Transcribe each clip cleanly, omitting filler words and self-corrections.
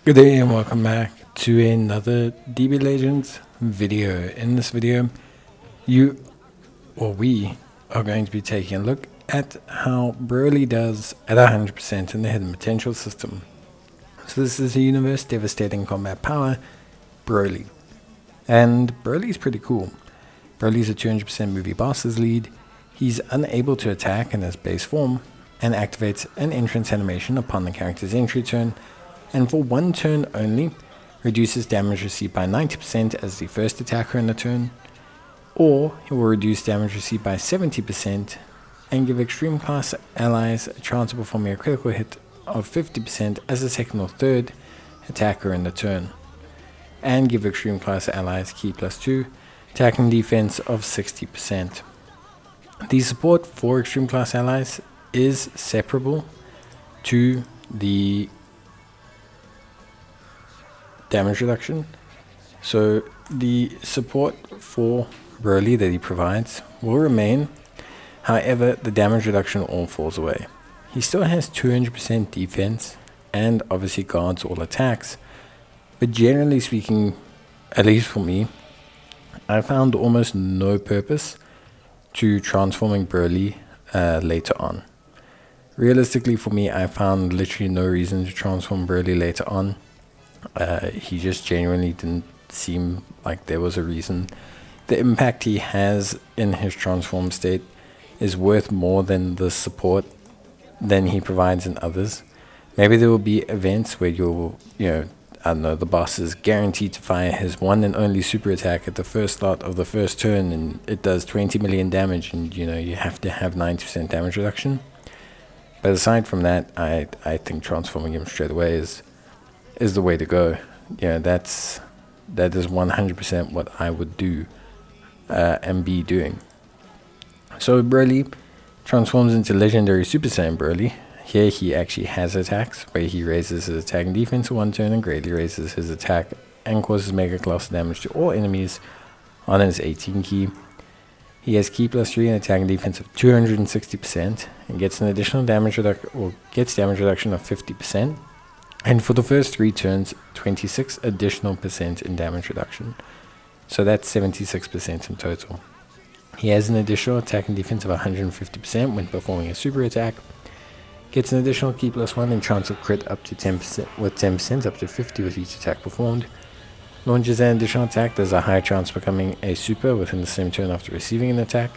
Good day and welcome back to another DB Legends video. In this video, we are going to be taking a look at how Broly does at 100% in the hidden potential system. So this is a universe devastating combat power, Broly. And Broly's pretty cool. Broly's a 200% movie boss's lead. He's unable to attack in his base form and activates an entrance animation upon the character's entry turn, and for one turn only, reduces damage received by 90% as the first attacker in the turn, or he will reduce damage received by 70% and give extreme class allies a chance of performing a critical hit of 50% as the second or third attacker in the turn, and give extreme class allies key +2, attacking defense of 60%. The support for extreme class allies is separable to the damage reduction. So the support for Broly that he provides will remain, however the damage reduction all falls away. He still has 200% defense and obviously guards all attacks, but generally speaking, at least for me, I found almost no purpose to transforming Broly later on. Realistically for me, I found literally no reason to transform Broly later on. He just genuinely didn't seem like there was a reason. The impact he has in his transform state is worth more than the support than he provides in others. Maybe there will be events where I don't know, the boss is guaranteed to fire his one and only super attack at the first slot of the first turn and it does 20 million damage, and you have to have 90% damage reduction. But aside from that, I think transforming him straight away is the way to go. That is 100% what I would do and be doing. So Broly transforms into legendary Super Saiyan Broly. Here he actually has attacks where he raises his attack and defense for one turn and greatly raises his attack and causes mega class damage to all enemies on his 18 key. He has key +3 and attack and defense of 260% and gets an additional damage reduction of 50%. And for the first 3 turns, 26 additional % in damage reduction. So that's 76% in total. He has an additional attack and defense of 150% when performing a super attack. Gets an additional key +1 and chance of crit up to 10%, with 10% up to 50 with each attack performed. Launches an additional attack, there's a high chance of becoming a super within the same turn after receiving an attack.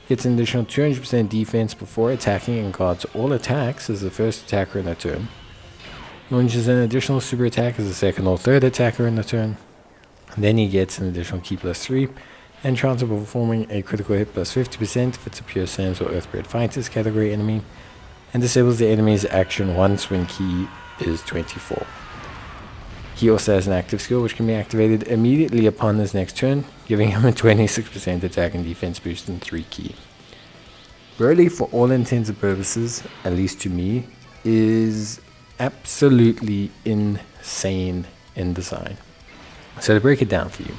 Gets an additional 200% defense before attacking and guards all attacks as the first attacker in the turn. Launches an additional super attack as the second or third attacker in the turn. Then he gets an additional key +3 and chance of performing a critical hit +50% if it's a pure Saiyans or Earthbred Fighters category enemy, and disables the enemy's action once when key is 24. He also has an active skill which can be activated immediately upon his next turn, giving him a 26% attack and defense boost in 3 key. Broly, for all intents and purposes, at least to me, is absolutely insane in design. So to break it down for you,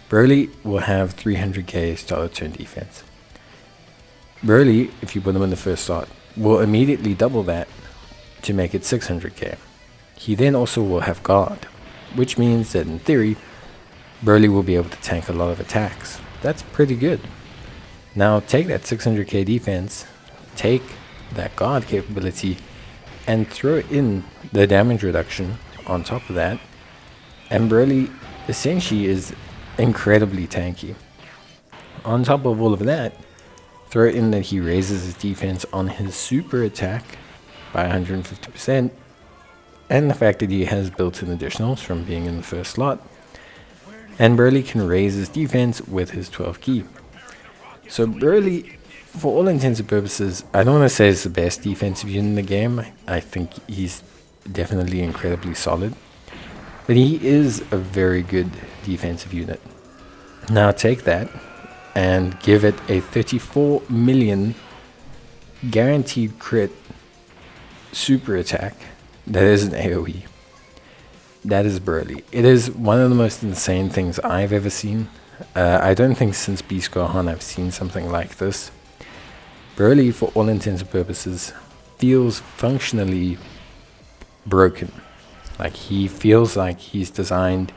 Broly will have 300k starter turn defense. Broly, if you put him in the first slot, will immediately double that to make it 600k. He then also will have guard, which means that in theory, Broly will be able to tank a lot of attacks. That's pretty good. Now take that 600k defense, take that guard capability, and throw in the damage reduction on top of that, and Broly essentially is incredibly tanky. On top of all of that, throw in that he raises his defense on his super attack by 150%, and the fact that he has built-in additionals from being in the first slot, and Broly can raise his defense with his 12 key. So Broly, for all intents and purposes, I don't want to say he's the best defensive unit in the game. I think he's definitely incredibly solid, but he is a very good defensive unit. Now take that and give it a 34 million guaranteed crit super attack that is an AoE. That is Broly. It is one of the most insane things I've ever seen. I don't think since Beast Gohan I've seen something like this. Broly, for all intents and purposes, feels functionally broken. Like, he feels like he's designed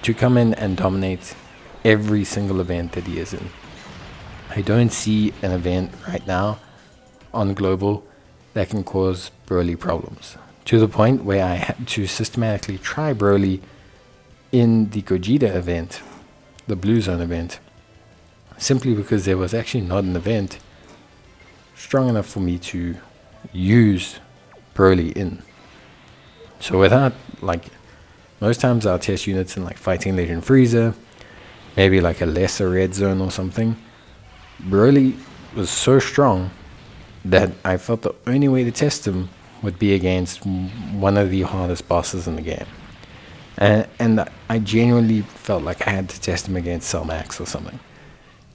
to come in and dominate every single event that he is in. I don't see an event right now on global that can cause Broly problems, to the point where I had to systematically try Broly in the Gogeta event, the Blue Zone event, simply because there was actually not an event strong enough for me to use Broly in. So without, like, most times I'll test units in like Fighting Legend Frieza, maybe like a lesser red zone or something. Broly was so strong that I felt the only way to test him would be against one of the hardest bosses in the game. And I genuinely felt like I had to test him against Cell Max or something,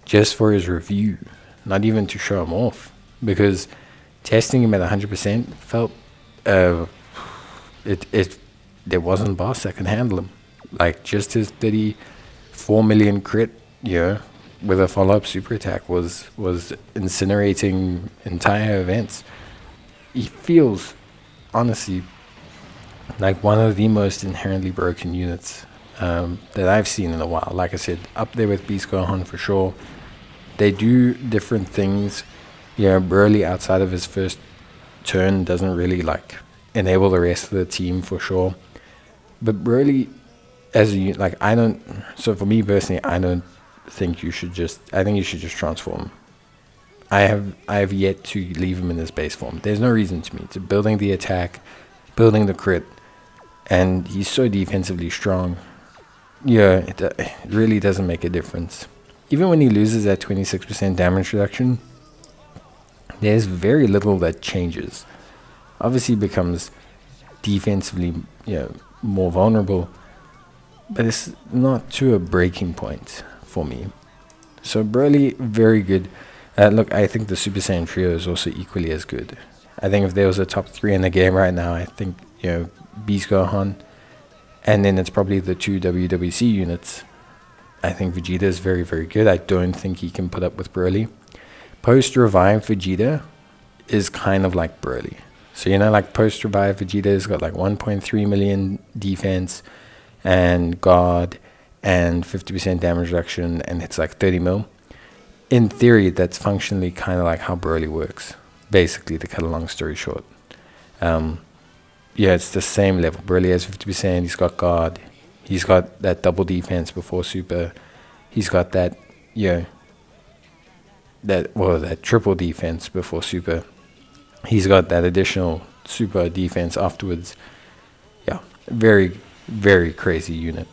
just for his review, not even to show him off, because testing him at 100% felt there wasn't a boss that can handle him. Like, just his 34 million crit, with a follow-up super attack was incinerating entire events. He feels, honestly, like one of the most inherently broken units that I've seen in a while. Like I said, up there with Beast Gohan for sure. They do different things. Broly outside of his first turn doesn't really like enable the rest of the team for sure. But Broly, as a unit, like, I don't. So for me personally, I don't think you should just. I think you should just transform. I have yet to leave him in his base form. There's no reason to me to building the attack, building the crit, and he's so defensively strong. It really doesn't make a difference. Even when he loses that 26% damage reduction, there's very little that changes. Obviously, he becomes defensively, more vulnerable, but it's not to a breaking point for me. So Broly, very good. Look, I think the Super Saiyan trio is also equally as good. I think if there was a top 3 in the game right now, I think, Beast Gohan, and then it's probably the 2 WWC units. I think Vegeta is very, very good. I don't think he can put up with Broly. Post-revive Vegeta is kind of like Broly. So, like post-revive Vegeta has got like 1.3 million defense and guard and 50% damage reduction, and it's like 30 mil. In theory, that's functionally kind of like how Broly works, basically, to cut a long story short. It's the same level. Broly has 50%, he's got guard, he's got that double defense before super, he's got that, that triple defense before super, he's got that additional super defense afterwards. Very, very crazy unit.